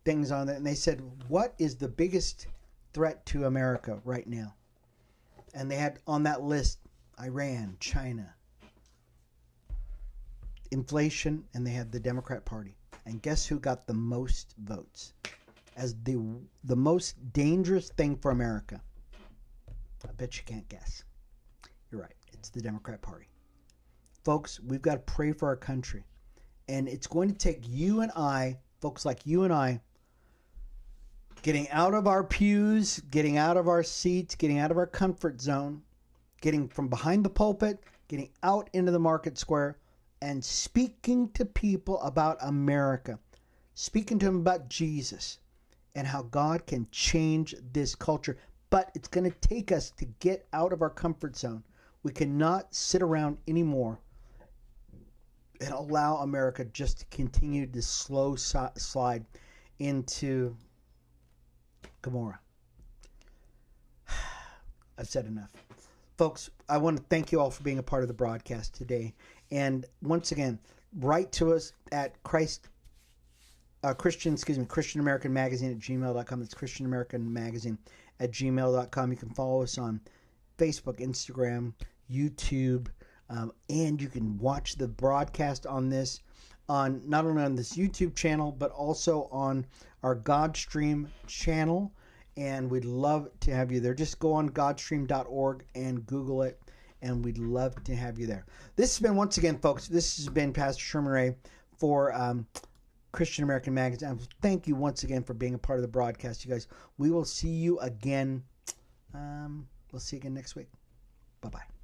things on it, and they said, what is the biggest threat to America right now? And they had on that list Iran, China, inflation, and they had the Democrat Party. And guess who got the most votes as the most dangerous thing for America? I bet you can't guess. You're right. It's the Democrat Party. Folks, we've got to pray for our country. And it's going to take you and I, folks like you and I, Getting out of our pews, getting out of our seats, getting out of our comfort zone, getting from behind the pulpit, getting out into the market square, and speaking to people about America, speaking to them about Jesus and how God can change this culture. But it's going to take us to get out of our comfort zone. We cannot sit around anymore and allow America just to continue to slow slide into Gomorrah. I've said enough. Folks, I want to thank you all for being a part of the broadcast today. And once again, write to us at Christian American Magazine at gmail.com. It's Christian American Magazine at gmail.com. You can follow us on Facebook, Instagram, YouTube, and you can watch the broadcast on this, on not only on this YouTube channel, but also on our Godstream channel. And we'd love to have you there. Just go on godstream.org and Google it, and we'd love to have you there. This has been, once again, folks, this has been Pastor Sherman Ray for Christian American Magazine. Thank you once again for being a part of the broadcast, you guys. We will see you again. We'll see you again next week. Bye-bye.